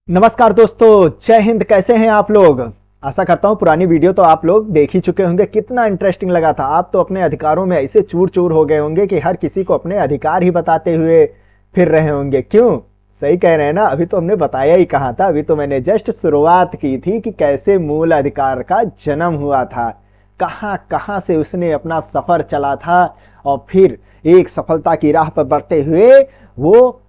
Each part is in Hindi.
नमस्कार दोस्तों, जय हिंद। कैसे हैं आप लोग? आशा करता हूं पुरानी वीडियो तो आप लोग देख ही चुके होंगे। कितना इंटरेस्टिंग लगा था। आप तो अपने अधिकारों में ऐसे चूर चूर हो गए होंगे कि हर किसी को अपने अधिकार ही बताते हुए फिर रहे होंगे। क्यों? सही कह रहे हैं ना। अभी तो हमने बताया ही कहाँ था। अभी तो मैंने जस्ट शुरुआत की थी कि कैसे मूल अधिकार का जन्म हुआ था, कहाँ कहाँ से उसने अपना सफर चला था और फिर एक सफलता की राह पर बढ़ते हुए वो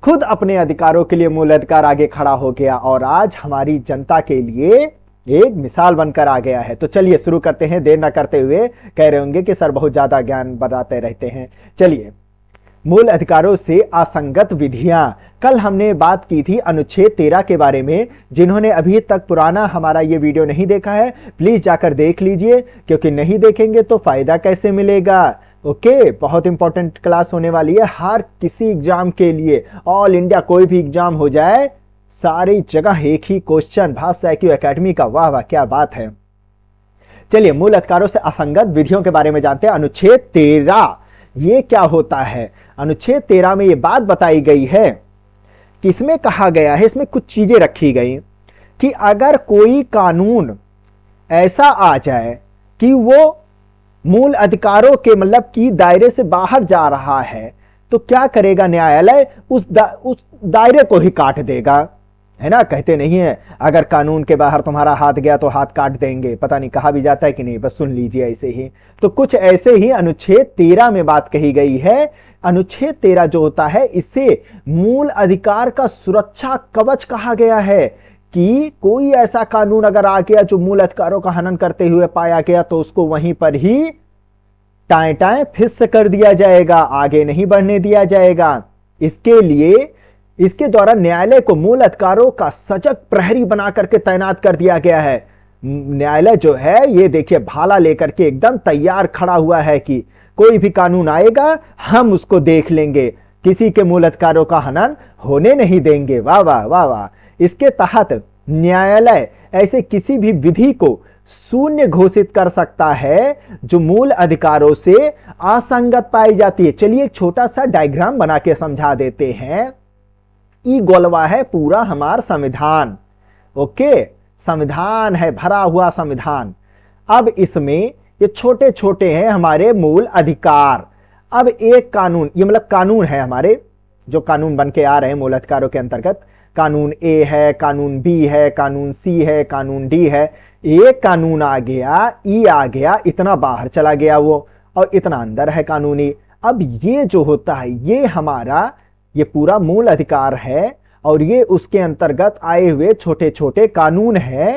खुद अपने अधिकारों के लिए मूल अधिकार आगे खड़ा हो गया और आज हमारी जनता के लिए एक मिसाल बनकर आ गया है। तो चलिए शुरू करते हैं, देर न करते हुए। कह रहे होंगे कि सर बहुत ज्यादा ज्ञान बताते रहते हैं। चलिए, मूल अधिकारों से असंगत विधियां। कल हमने बात की थी अनुच्छेद 13 के बारे में। जिन्होंने अभी तक पुराना हमारा ये वीडियो नहीं देखा है, प्लीज जाकर देख लीजिए, क्योंकि नहीं देखेंगे तो फायदा कैसे मिलेगा। ओके, बहुत इंपॉर्टेंट क्लास होने वाली है हर किसी एग्जाम के लिए। ऑल इंडिया कोई भी एग्जाम हो जाए, सारी जगह एक ही क्वेश्चन। भाषा IQ एकेडमी का। वाह वाह, क्या बात है। चलिए, मूल अधिकारों से असंगत विधियों के बारे में जानते हैं। अनुच्छेद 13 ये क्या होता है? अनुच्छेद 13 में ये बात बताई गई है कि इसमें कहा गया है, इसमें कुछ चीजें रखी गई कि अगर कोई कानून ऐसा आ जाए कि वो मूल अधिकारों के मतलब कि दायरे से बाहर जा रहा है, तो क्या करेगा न्यायालय? उस दायरे को ही काट देगा, है ना। कहते नहीं है अगर कानून के बाहर तुम्हारा हाथ गया तो हाथ काट देंगे। पता नहीं कहा भी जाता है कि नहीं, बस सुन लीजिए ऐसे ही। तो कुछ ऐसे ही अनुच्छेद 13 में बात कही गई है। अनुच्छेद 13 जो होता है, इसे मूल अधिकार का सुरक्षा कवच कहा गया है कि कोई ऐसा कानून अगर आ गया जो मूल अधिकारों का हनन करते हुए पाया गया, तो उसको वहीं पर ही टाएं टाएं फिस कर दिया जाएगा, आगे नहीं बढ़ने दिया जाएगा। इसके लिए इसके द्वारा न्यायालय को मूल अधिकारों का सजग प्रहरी बना करके तैनात कर दिया गया है। न्यायालय जो है, ये देखिए भाला लेकर के एकदम तैयार खड़ा हुआ है कि कोई भी कानून आएगा हम उसको देख लेंगे, किसी के मूल अधिकारों का हनन होने नहीं देंगे। वाह वाह वाह वाह। इसके तहत न्यायालय ऐसे किसी भी विधि को शून्य घोषित कर सकता है जो मूल अधिकारों से असंगत पाई जाती है। चलिए एक छोटा सा डायग्राम बना के समझा देते हैं। ई गोलवा है पूरा हमारा संविधान। ओके, संविधान है, भरा हुआ संविधान। अब इसमें ये छोटे छोटे हैं हमारे मूल अधिकार। अब एक कानून, ये मतलब कानून है हमारे जो कानून बन के आ रहे हैं मूल अधिकारों के अंतर्गत। कानून ए है, कानून बी है, कानून सी है, कानून डी है। एक कानून आ गया, ई आ गया, इतना बाहर चला गया वो, और इतना अंदर है कानूनी। अब ये जो होता है, ये हमारा ये पूरा मूल अधिकार है और ये उसके अंतर्गत आए हुए छोटे छोटे कानून है।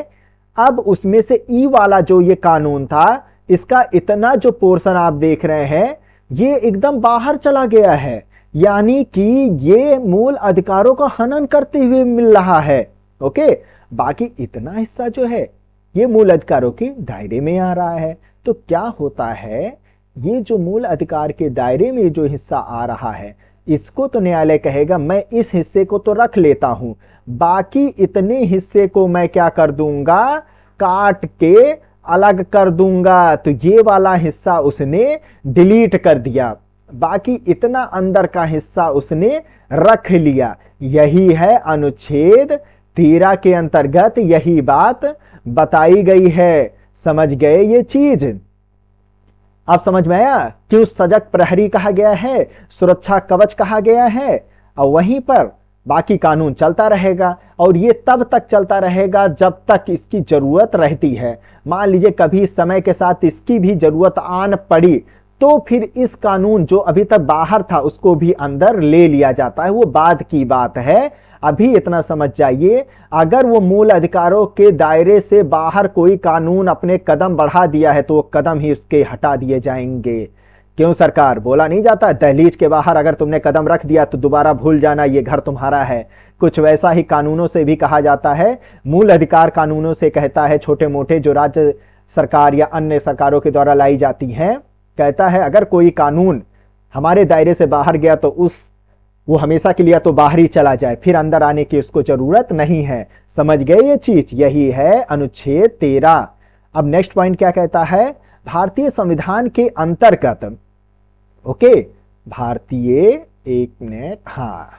अब उसमें से ई वाला जो ये कानून था, इसका इतना जो पोर्शन आप देख रहे हैं, ये एकदम बाहर चला गया है, यानी कि ये मूल अधिकारों का हनन करते हुए मिल रहा है। ओके, बाकी इतना हिस्सा जो है ये मूल अधिकारों के दायरे में आ रहा है। तो क्या होता है, ये जो मूल अधिकार के दायरे में जो हिस्सा आ रहा है, इसको तो न्यायालय कहेगा मैं इस हिस्से को तो रख लेता हूं, बाकी इतने हिस्से को मैं क्या कर दूंगा, काट के अलग कर दूंगा। तो ये वाला हिस्सा उसने डिलीट कर दिया, बाकी इतना अंदर का हिस्सा उसने रख लिया। यही है अनुच्छेद 13 के अंतर्गत, यही बात बताई गई है। समझ गए ये चीज? अब समझ में आया क्यों सजग प्रहरी कहा गया है, सुरक्षा कवच कहा गया है। और वहीं पर बाकी कानून चलता रहेगा, और ये तब तक चलता रहेगा जब तक इसकी जरूरत रहती है। मान लीजिए कभी समय के साथ इसकी भी जरूरत आन पड़ी, तो फिर इस कानून जो अभी तक बाहर था उसको भी अंदर ले लिया जाता है। वो बाद की बात है। अभी इतना समझ जाइए, अगर वो मूल अधिकारों के दायरे से बाहर कोई कानून अपने कदम बढ़ा दिया है, तो वो कदम ही उसके हटा दिए जाएंगे। क्यों सरकार? बोला नहीं जाता, दहलीज के बाहर अगर तुमने कदम रख दिया तो दोबारा भूल जाना, ये घर तुम्हारा है। कुछ वैसा ही कानूनों से भी कहा जाता है। मूल अधिकार कानूनों से कहता है, छोटे मोटे जो राज्य सरकार या अन्य सरकारों के द्वारा लाई जाती हैं, कहता है अगर कोई कानून हमारे दायरे से बाहर गया तो वो हमेशा के लिए तो बाहर ही चला जाए, फिर अंदर आने की उसको जरूरत नहीं है। समझ गए ये चीज? यही है अनुच्छेद 13। अब नेक्स्ट पॉइंट क्या कहता है? भारतीय संविधान के अंतर्गत, ओके, भारतीय, एक मिनट, हाँ,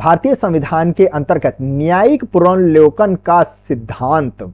भारतीय संविधान के अंतर्गत न्यायिक पुनर्विलोकन का सिद्धांत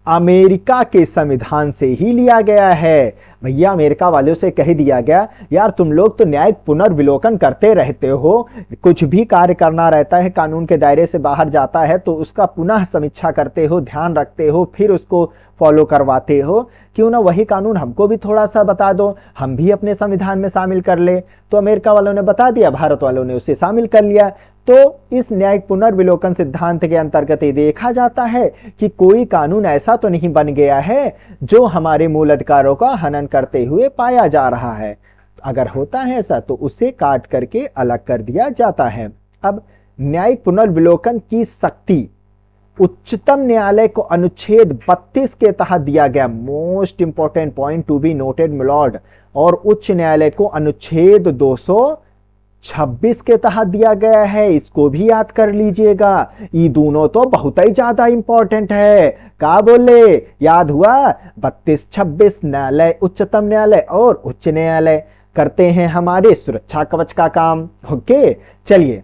अमेरिका के संविधान से ही लिया गया है। भैया अमेरिका वालों से कह दिया गया, यार तुम लोग तो न्यायिक पुनर्विलोकन करते रहते हो, कुछ भी कार्य करना रहता है कानून के दायरे से बाहर जाता है तो उसका पुनः समीक्षा करते हो, ध्यान रखते हो, फिर उसको फॉलो करवाते हो। क्यों ना वही कानून हमको भी थोड़ा सा बता दो, हम भी अपने संविधान में शामिल कर ले। तो अमेरिका वालों ने बता दिया, भारत वालों ने उसे शामिल कर लिया। तो इस न्यायिक पुनर्विलोकन सिद्धांत के अंतर्गत ये देखा जाता है कि कोई कानून ऐसा तो नहीं बन गया है जो हमारे मूल अधिकारों का हनन करते हुए पाया जा रहा है। अगर होता है ऐसा तो उसे काट करके अलग कर दिया जाता है। अब न्यायिक पुनर्विलोकन की शक्ति उच्चतम न्यायालय को अनुच्छेद 32 के तहत दिया गया। Most important point to be noted milord. और उच्च न्यायालय को अनुच्छेद 226 के तहत दिया गया है। इसको भी याद कर लीजिएगा, ये दोनों तो बहुत ही ज्यादा इंपॉर्टेंट है। क्या बोले, याद हुआ? 32-26 न्यायालय, उच्चतम न्यायालय और उच्च न्यायालय करते हैं हमारे सुरक्षा कवच का काम। ओके, चलिए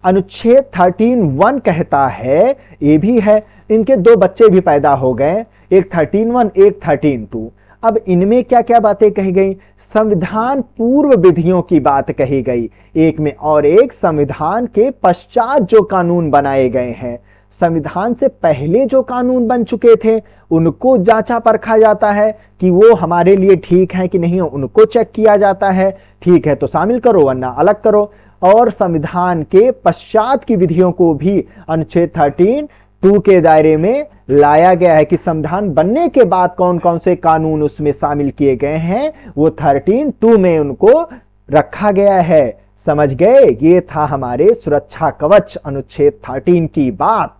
अनुच्छेद 13(1) कहता है, ये भी है, इनके दो बच्चे भी पैदा हो गए, एक 13(1) एक 13(2). अब इनमें क्या क्या बातें कही गई? संविधान पूर्व विधियों की बात कही गई एक में, और एक संविधान के पश्चात जो कानून बनाए गए हैं। संविधान से पहले जो कानून बन चुके थे उनको जांचा परखा जाता है कि वो हमारे लिए ठीक है कि नहीं, उनको चेक किया जाता है। ठीक है तो शामिल करो वरना अलग करो। और संविधान के पश्चात की विधियों को भी अनुच्छेद 13(2) के दायरे में लाया गया है कि संविधान बनने के बाद कौन कौन से कानून उसमें शामिल किए गए हैं, वो 13(2) में उनको रखा गया है। समझ गए? ये था हमारे सुरक्षा कवच अनुच्छेद 13 की बात।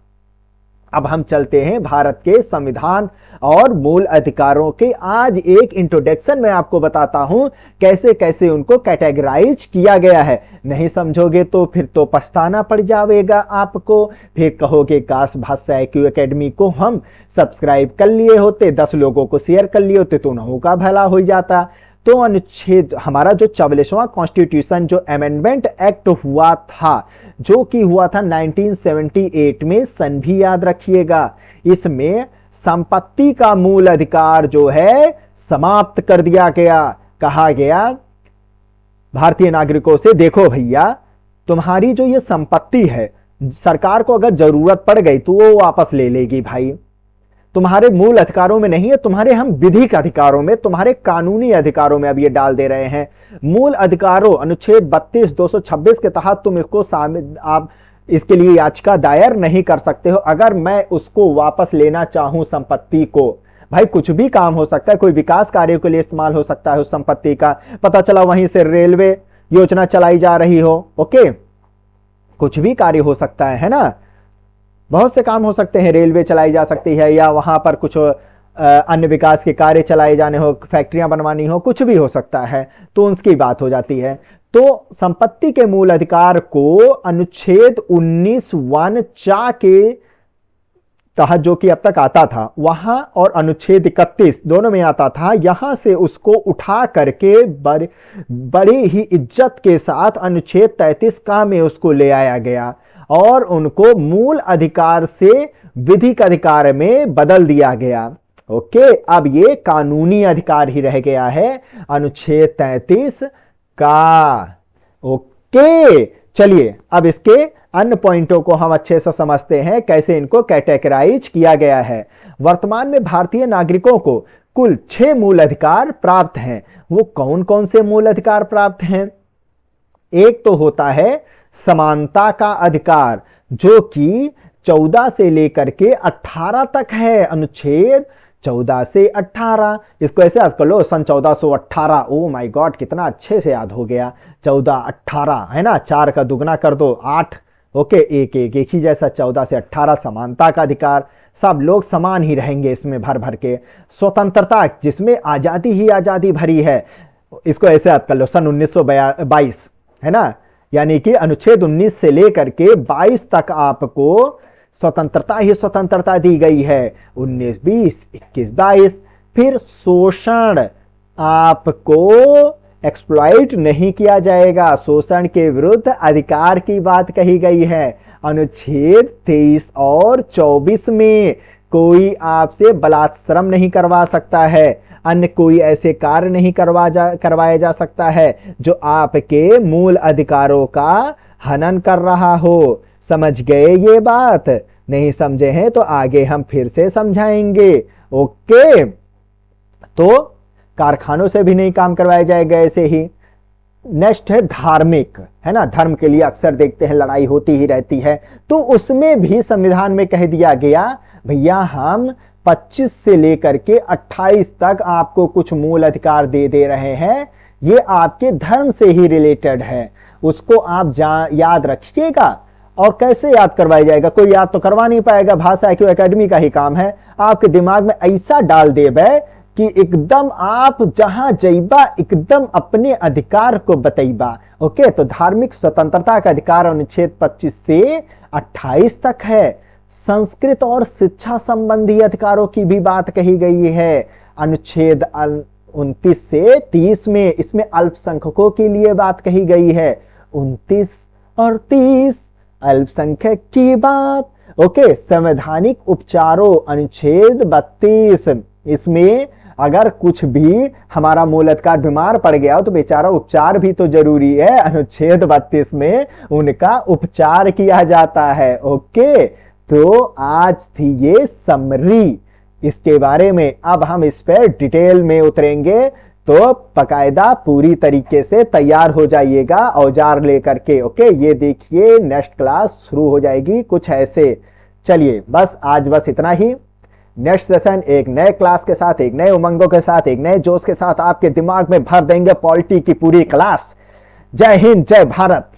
अब हम चलते हैं भारत के संविधान और मूल अधिकारों के। आज एक इंट्रोडक्शन में आपको बताता हूं कैसे कैसे उनको कैटेगराइज किया गया है। नहीं समझोगे तो फिर तो पछताना पड़ जाएगा आपको, फिर कहोगे काश भाषा IQ एकेडमी को हम सब्सक्राइब कर लिए होते, 10 लोगों को शेयर कर लिए होते तो उन्हों का भला हो जाता। तो अनुच्छेद हमारा जो 44वां कॉन्स्टिट्यूशन जो अमेंडमेंट एक्ट हुआ था, जो कि हुआ था 1978 में, सन भी याद रखिएगा, इसमें संपत्ति का मूल अधिकार जो है समाप्त कर दिया गया। कहा गया भारतीय नागरिकों से, देखो भैया तुम्हारी जो ये संपत्ति है सरकार को अगर जरूरत पड़ गई तो वो वापस ले लेगी भाई। तुम्हारे मूल अधिकारों में नहीं है, तुम्हारे हम विधिक अधिकारों में, तुम्हारे कानूनी अधिकारों में अब ये डाल दे रहे हैं। मूल अधिकारों अनुच्छेद 32, 226 के तहत तुम इसको आप इसके लिए याचिका दायर नहीं कर सकते हो। अगर मैं उसको वापस लेना चाहूं संपत्ति को, भाई कुछ भी काम हो सकता है, कोई विकास कार्यों के लिए इस्तेमाल हो सकता है उस संपत्ति का, पता चला वहीं से रेलवे योजना चलाई जा रही हो, ओके, कुछ भी कार्य हो सकता है ना, बहुत से काम हो सकते हैं, रेलवे चलाई जा सकती है या वहां पर कुछ अन्य विकास के कार्य चलाए जाने हो, फैक्ट्रियां बनवानी हो, कुछ भी हो सकता है, तो उसकी बात हो जाती है। तो संपत्ति के मूल अधिकार को अनुच्छेद 19(1) के तहत जो कि अब तक आता था वहां, और अनुच्छेद 31 दोनों में आता था, यहां से उसको उठा करके बड़ी ही इज्जत के साथ अनुच्छेद 33 का में उसको ले आया गया और उनको मूल अधिकार से विधिक अधिकार में बदल दिया गया। ओके, अब ये कानूनी अधिकार ही रह गया है अनुच्छेद 33 का। ओके, चलिए अब इसके अन्य पॉइंटों को हम अच्छे से समझते हैं, कैसे इनको कैटेगराइज किया गया है। वर्तमान में भारतीय नागरिकों को कुल 6 मूल अधिकार प्राप्त हैं। वो कौन कौन से मूल अधिकार प्राप्त हैं? एक तो होता है समानता का अधिकार, जो कि 14 से लेकर के 18 तक है। अनुच्छेद 14 से 18, इसको ऐसे याद कर लो, सन 1418। ओ माय गॉड, कितना अच्छे से याद हो गया। 14, 18 है ना, 4 का दुगना कर दो 8। ओके, एक ही जैसा 14 से 18 समानता का अधिकार, सब लोग समान ही रहेंगे इसमें भर भर के। स्वतंत्रता, जिसमें आजादी ही आजादी भरी है, इसको ऐसे याद कर लो, सन 1922 है ना, यानी कि अनुच्छेद 19 से लेकर के 22 तक आपको स्वतंत्रता ही स्वतंत्रता दी गई है। 19, 20, 21, 22। फिर शोषण आपको एक्सप्लॉइट नहीं किया जाएगा। शोषण के विरुद्ध अधिकार की बात कही गई है। अनुच्छेद 23 और 24 में कोई आपसे बलात्श्रम नहीं करवा सकता है, अन्य कोई ऐसे कार्य नहीं करवाया जा सकता है जो आपके मूल अधिकारों का हनन कर रहा हो। समझ गए ये बात? नहीं समझे हैं तो आगे हम फिर से समझाएंगे। ओके, तो कारखानों से भी नहीं काम करवाया जाएगा ऐसे ही। नेक्स्ट है धार्मिक, है ना, धर्म के लिए अक्सर देखते हैं लड़ाई होती ही रहती है, तो उसमें भी संविधान में कह दिया गया भैया हम 25 से लेकर के 28 तक आपको कुछ मूल अधिकार दे रहे हैं, ये आपके धर्म से ही रिलेटेड है, उसको आप याद रखिएगा। और कैसे याद करवाया जाएगा? कोई याद तो करवा नहीं पाएगा, भाषा IQ एकेडमी का ही काम है आपके दिमाग में ऐसा डाल देबे कि एकदम आप जहां जइबा एकदम अपने अधिकार को बतैबा। ओके, तो धार्मिक स्वतंत्रता का अधिकार अनुच्छेद 25 से 28 तक है। संस्कृत और शिक्षा संबंधी अधिकारों की भी बात कही गई है अनुच्छेद 29 से 30 में। इसमें अल्पसंख्यकों के लिए बात कही गई है। 29 और 30 अल्पसंख्यक की बात। ओके, संवैधानिक उपचारों अनुच्छेद 32, इसमें अगर कुछ भी हमारा मूल अधिकार बीमार पड़ गया हो तो बेचारा उपचार भी तो जरूरी है। अनुच्छेद 32 में उनका उपचार किया जाता है। ओके, तो आज थी ये समरी इसके बारे में। अब हम इस पर डिटेल में उतरेंगे, तो बकायदा पूरी तरीके से तैयार हो जाइएगा औजार लेकर के। ओके, ये देखिए नेक्स्ट क्लास शुरू हो जाएगी कुछ ऐसे। चलिए बस आज बस इतना ही। नेक्स्ट सेशन एक नए क्लास के साथ, एक नए उमंगों के साथ, एक नए जोश के साथ आपके दिमाग में भर देंगे पॉलिटी की पूरी क्लास। जय हिंद, जय भारत।